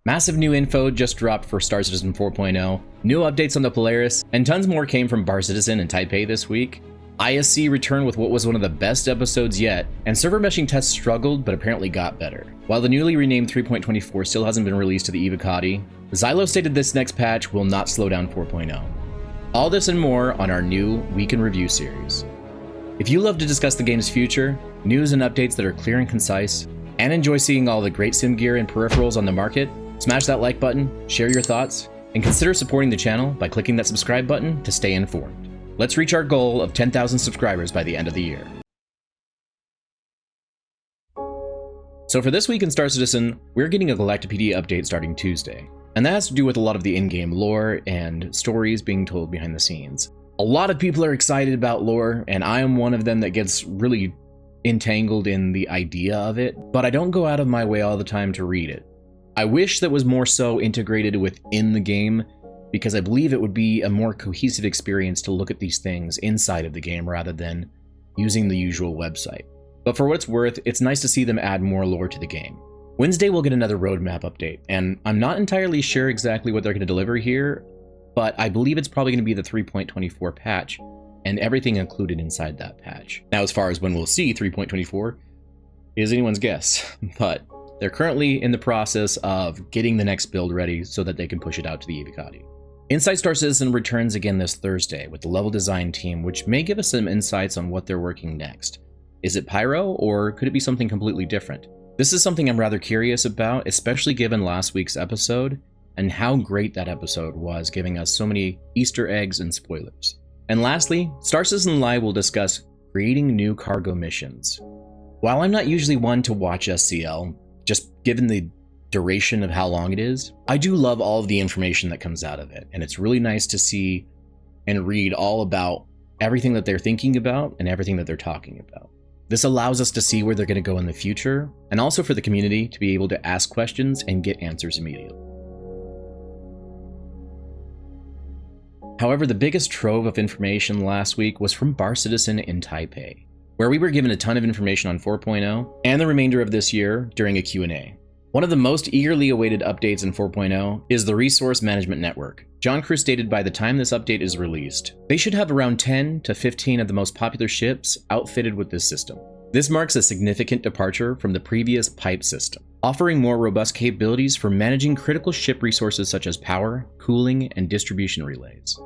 Massive new info just dropped for Star Citizen 4.0, new updates on the Polaris, and tons more came from Bar Citizen and Taipei this week. ISC returned with what was one of the best episodes yet, and server meshing tests struggled but apparently got better. While the newly renamed 3.24 still hasn't been released to the Evocati, Xylo stated this next patch will not slow down 4.0. All this and more on our new Week in Review series. If you love to discuss the game's future, news and updates that are clear and concise, and enjoy seeing all the great sim gear and peripherals on the market, smash that like button, share your thoughts, and consider supporting the channel by clicking that subscribe button to stay informed. Let's reach our goal of 10,000 subscribers by the end of the year. So for this week in Star Citizen, we're getting a Galactopedia update starting Tuesday. And that has to do with a lot of the in-game lore and stories being told behind the scenes. A lot of people are excited about lore, and I am one of them that gets really entangled in the idea of it, but I don't go out of my way all the time to read it. I wish that was more so integrated within the game, because I believe it would be a more cohesive experience to look at these things inside of the game rather than using the usual website. But for what it's worth, it's nice to see them add more lore to the game. Wednesday we'll get another roadmap update, and I'm not entirely sure exactly what they're going to deliver here, but I believe it's probably going to be the 3.24 patch, and everything included inside that patch. Now, as far as when we'll see 3.24 is anyone's guess, but they're currently in the process of getting the next build ready so that they can push it out to the Evocati. Inside Star Citizen returns again this Thursday with the level design team, which may give us some insights on what they're working next. Is it Pyro, or could it be something completely different? This is something I'm rather curious about, especially given last week's episode, and how great that episode was, giving us so many Easter eggs and spoilers. And lastly, Star Citizen Live will discuss creating new cargo missions. While I'm not usually one to watch SCL, just given the duration of how long it is, I do love all of the information that comes out of it, and it's really nice to see and read all about everything that they're thinking about and everything that they're talking about. This allows us to see where they're going to go in the future, and also for the community to be able to ask questions and get answers immediately. However, the biggest trove of information last week was from Bar Citizen in Taipei, where we were given a ton of information on 4.0 and the remainder of this year during a Q&A. One of the most eagerly awaited updates in 4.0 is the Resource Management Network. John Crew stated by the time this update is released, they should have around 10 to 15 of the most popular ships outfitted with this system. This marks a significant departure from the previous pipe system, offering more robust capabilities for managing critical ship resources such as power, cooling, and distribution relays.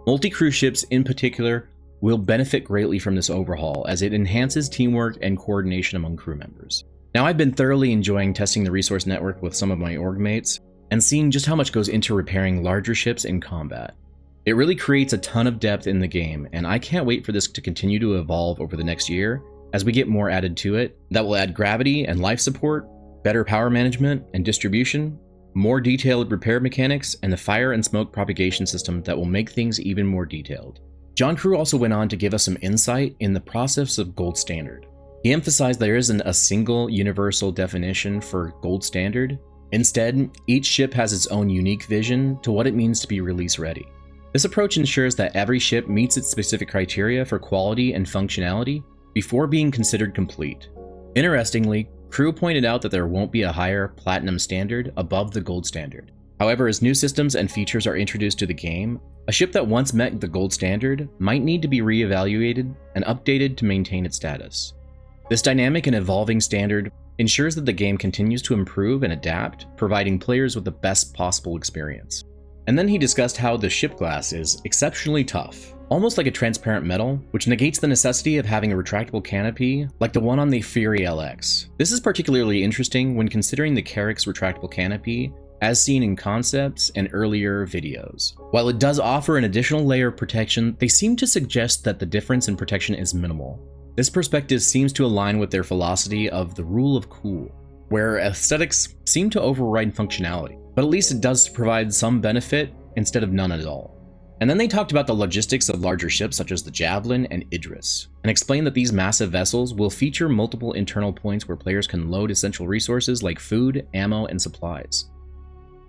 Multi-crew ships in particular will benefit greatly from this overhaul as it enhances teamwork and coordination among crew members. Now, I've been thoroughly enjoying testing the resource network with some of my org mates and seeing just how much goes into repairing larger ships in combat. It really creates a ton of depth in the game, and I can't wait for this to continue to evolve over the next year as we get more added to it. That will add gravity and life support, better power management and distribution, more detailed repair mechanics, and the fire and smoke propagation system that will make things even more detailed. John Crew also went on to give us some insight in the process of Gold Standard. He emphasized there isn't a single universal definition for Gold Standard. Instead, each ship has its own unique vision to what it means to be release ready. This approach ensures that every ship meets its specific criteria for quality and functionality before being considered complete. Interestingly, Crew pointed out that there won't be a higher Platinum standard above the Gold Standard. However, as new systems and features are introduced to the game, a ship that once met the Gold Standard might need to be re-evaluated and updated to maintain its status. This dynamic and evolving standard ensures that the game continues to improve and adapt, providing players with the best possible experience. And then he discussed how the ship glass is exceptionally tough, almost like a transparent metal, which negates the necessity of having a retractable canopy like the one on the Fury LX. This is particularly interesting when considering the Carrack's retractable canopy as seen in concepts and earlier videos. While it does offer an additional layer of protection, they seem to suggest that the difference in protection is minimal. This perspective seems to align with their philosophy of the rule of cool, where aesthetics seem to override functionality, but at least it does provide some benefit instead of none at all. And then they talked about the logistics of larger ships such as the Javelin and Idris, and explained that these massive vessels will feature multiple internal points where players can load essential resources like food, ammo, and supplies.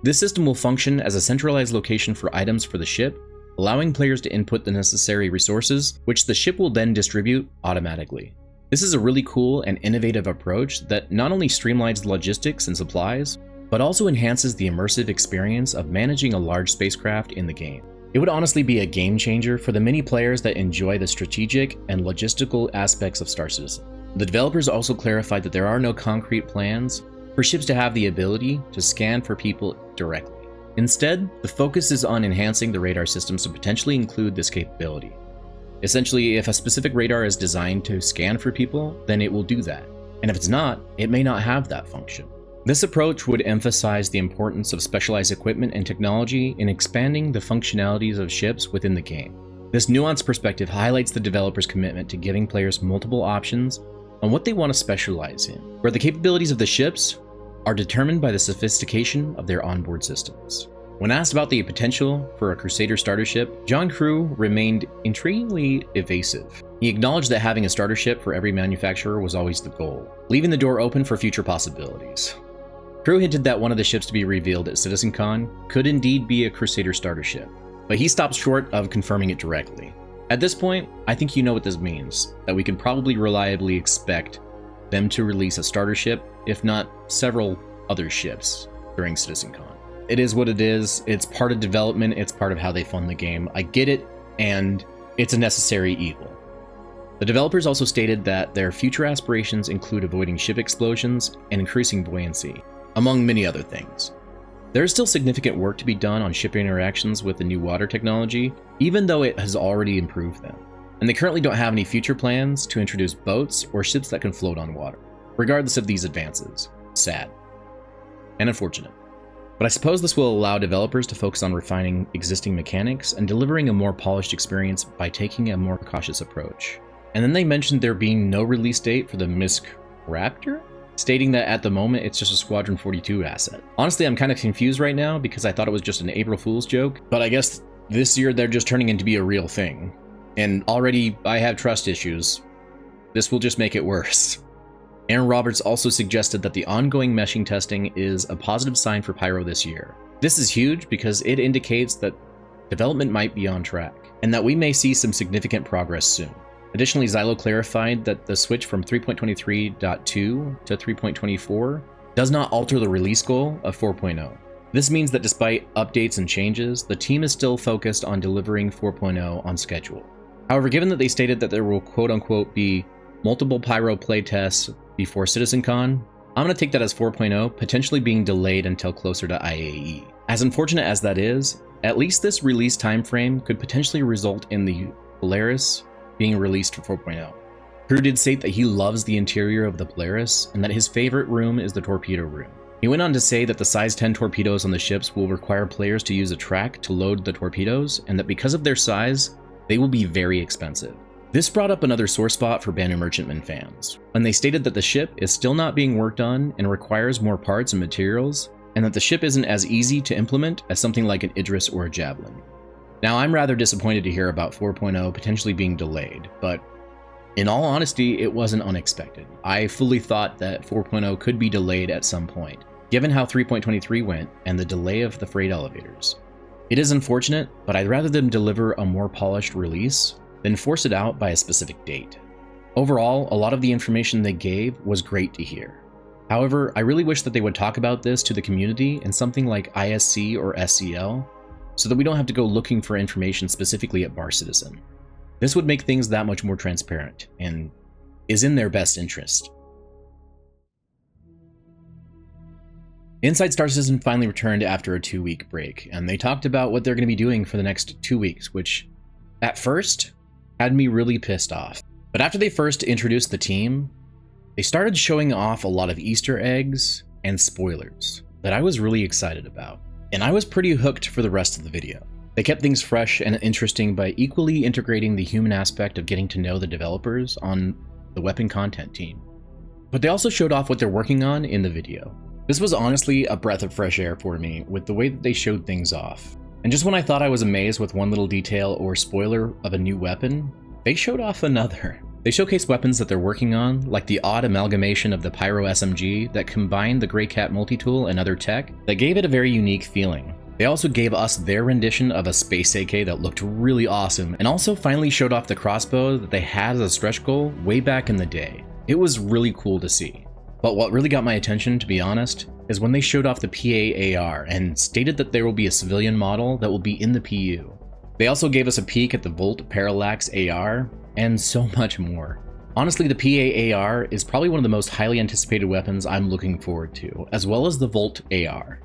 This system will function as a centralized location for items for the ship, allowing players to input the necessary resources, which the ship will then distribute automatically. This is a really cool and innovative approach that not only streamlines the logistics and supplies, but also enhances the immersive experience of managing a large spacecraft in the game. It would honestly be a game changer for the many players that enjoy the strategic and logistical aspects of Star Citizen. The developers also clarified that there are no concrete plans for ships to have the ability to scan for people directly. Instead, the focus is on enhancing the radar systems to potentially include this capability. Essentially, if a specific radar is designed to scan for people, then it will do that. And if it's not, it may not have that function. This approach would emphasize the importance of specialized equipment and technology in expanding the functionalities of ships within the game. This nuanced perspective highlights the developers' commitment to giving players multiple options on what they want to specialize in, where the capabilities of the ships are determined by the sophistication of their onboard systems. When asked about the potential for a Crusader starter ship, John Crew remained intriguingly evasive. He acknowledged that having a starter ship for every manufacturer was always the goal, leaving the door open for future possibilities. Crew hinted that one of the ships to be revealed at CitizenCon could indeed be a Crusader starter ship, but he stopped short of confirming it directly. At this point, I think you know what this means, that we can probably reliably expect them to release a starter ship, if not several other ships, during CitizenCon. It is what it is, it's part of development, it's part of how they fund the game. I get it, and it's a necessary evil. The developers also stated that their future aspirations include avoiding ship explosions and increasing buoyancy, among many other things. There is still significant work to be done on ship interactions with the new water technology, even though it has already improved them. And they currently don't have any future plans to introduce boats or ships that can float on water, regardless of these advances. Sad. And unfortunate. But I suppose this will allow developers to focus on refining existing mechanics and delivering a more polished experience by taking a more cautious approach. And then they mentioned there being no release date for the MISC Raptor, stating that at the moment it's just a Squadron 42 asset. Honestly, I'm kind of confused right now because I thought it was just an April Fool's joke, but I guess this year they're just turning into be a real thing. And already I have trust issues. This will just make it worse. Aaron Roberts also suggested that the ongoing meshing testing is a positive sign for Pyro this year. This is huge because it indicates that development might be on track, and that we may see some significant progress soon. Additionally, Xylo clarified that the switch from 3.23.2 to 3.24 does not alter the release goal of 4.0. This means that despite updates and changes, the team is still focused on delivering 4.0 on schedule. However, given that they stated that there will quote-unquote be multiple Pyro playtests before CitizenCon, I'm going to take that as 4.0 potentially being delayed until closer to IAE. As unfortunate as that is, at least this release timeframe could potentially result in the Polaris being released for 4.0. Crew did state that he loves the interior of the Polaris and that his favorite room is the torpedo room. He went on to say that the size 10 torpedoes on the ships will require players to use a track to load the torpedoes, and that because of their size, they will be very expensive. This brought up another sore spot for Banu Merchantman fans, when they stated that the ship is still not being worked on and requires more parts and materials, and that the ship isn't as easy to implement as something like an Idris or a Javelin. Now, I'm rather disappointed to hear about 4.0 potentially being delayed, but in all honesty, it wasn't unexpected. I fully thought that 4.0 could be delayed at some point, given how 3.23 went and the delay of the freight elevators. It is unfortunate, but I'd rather them deliver a more polished release than force it out by a specific date. Overall, a lot of the information they gave was great to hear. However, I really wish that they would talk about this to the community in something like ISC or SCL, so that we don't have to go looking for information specifically at Bar Citizen. This would make things that much more transparent, and is in their best interest. Inside Star Citizen finally returned after a 2-week break, and they talked about what they're going to be doing for the next 2 weeks, which, at first, had me really pissed off. But after they first introduced the team, they started showing off a lot of Easter eggs and spoilers that I was really excited about, and I was pretty hooked for the rest of the video. They kept things fresh and interesting by equally integrating the human aspect of getting to know the developers on the weapon content team. But they also showed off what they're working on in the video. This was honestly a breath of fresh air for me with the way that they showed things off. And just when I thought I was amazed with one little detail or spoiler of a new weapon, they showed off another. They showcased weapons that they're working on, like the odd amalgamation of the Pyro SMG that combined the Grey Cat multi-tool and other tech that gave it a very unique feeling. They also gave us their rendition of a Space AK that looked really awesome, and also finally showed off the crossbow that they had as a stretch goal way back in the day. It was really cool to see. But what really got my attention, to be honest, is when they showed off the PA-AR and stated that there will be a civilian model that will be in the PU. They also gave us a peek at the Volt Parallax AR, and so much more. Honestly, the PA-AR is probably one of the most highly anticipated weapons I'm looking forward to, as well as the Volt AR.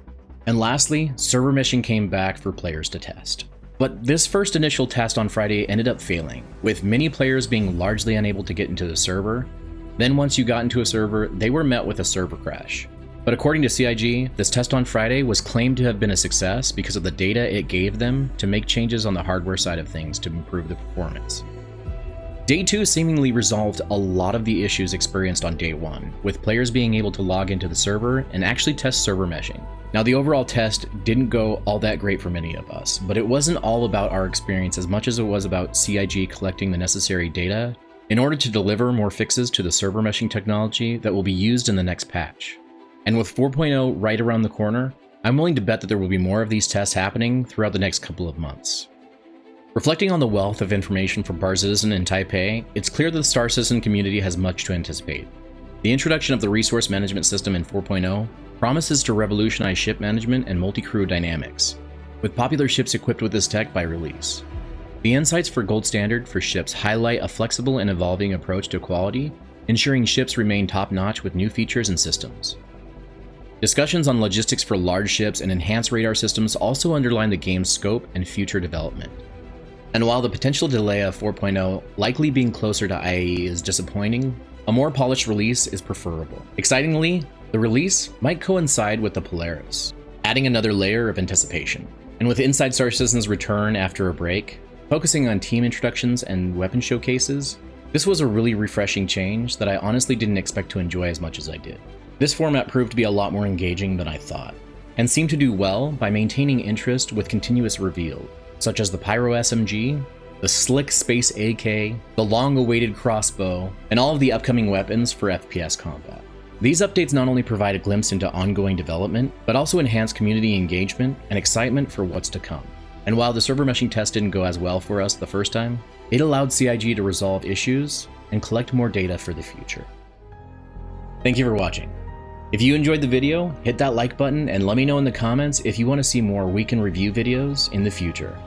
And lastly, server meshing came back for players to test. But this first initial test on Friday ended up failing, with many players being largely unable to get into the server. Then once you got into a server, they were met with a server crash. But according to CIG, this test on Friday was claimed to have been a success because of the data it gave them to make changes on the hardware side of things to improve the performance. Day 2 seemingly resolved a lot of the issues experienced on Day 1, with players being able to log into the server and actually test server meshing. Now, the overall test didn't go all that great for many of us, but it wasn't all about our experience as much as it was about CIG collecting the necessary data in order to deliver more fixes to the server meshing technology that will be used in the next patch. And with 4.0 right around the corner, I'm willing to bet that there will be more of these tests happening throughout the next couple of months. Reflecting on the wealth of information from Bar Citizen and Taipei, it's clear that the Star Citizen community has much to anticipate. The introduction of the resource management system in 4.0 promises to revolutionize ship management and multi-crew dynamics, with popular ships equipped with this tech by release. The insights for Gold Standard for ships highlight a flexible and evolving approach to quality, ensuring ships remain top-notch with new features and systems. Discussions on logistics for large ships and enhanced radar systems also underline the game's scope and future development. And while the potential delay of 4.0 likely being closer to IAE is disappointing, a more polished release is preferable. Excitingly, the release might coincide with the Polaris, adding another layer of anticipation. And with Inside Star Citizen's return after a break, focusing on team introductions and weapon showcases, this was a really refreshing change that I honestly didn't expect to enjoy as much as I did. This format proved to be a lot more engaging than I thought, and seemed to do well by maintaining interest with continuous reveal, such as the Pyro SMG, the slick Space AK, the long-awaited crossbow, and all of the upcoming weapons for FPS combat. These updates not only provide a glimpse into ongoing development, but also enhance community engagement and excitement for what's to come. And while the server meshing test didn't go as well for us the first time, it allowed CIG to resolve issues and collect more data for the future. Thank you for watching. If you enjoyed the video, hit that like button and let me know in the comments if you want to see more week in review videos in the future,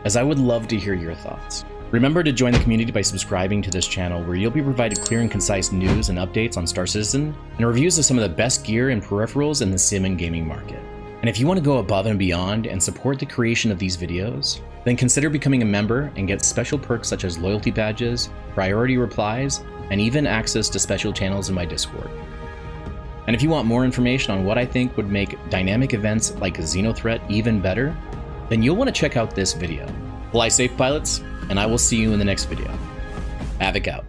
as I would love to hear your thoughts. Remember to join the community by subscribing to this channel, where you'll be provided clear and concise news and updates on Star Citizen and reviews of some of the best gear and peripherals in the sim and gaming market. And if you want to go above and beyond and support the creation of these videos, then consider becoming a member and get special perks such as loyalty badges, priority replies, and even access to special channels in my Discord. And if you want more information on what I think would make dynamic events like Xenothreat even better, then you'll want to check out this video. Fly safe, pilots, and I will see you in the next video. Havoc out.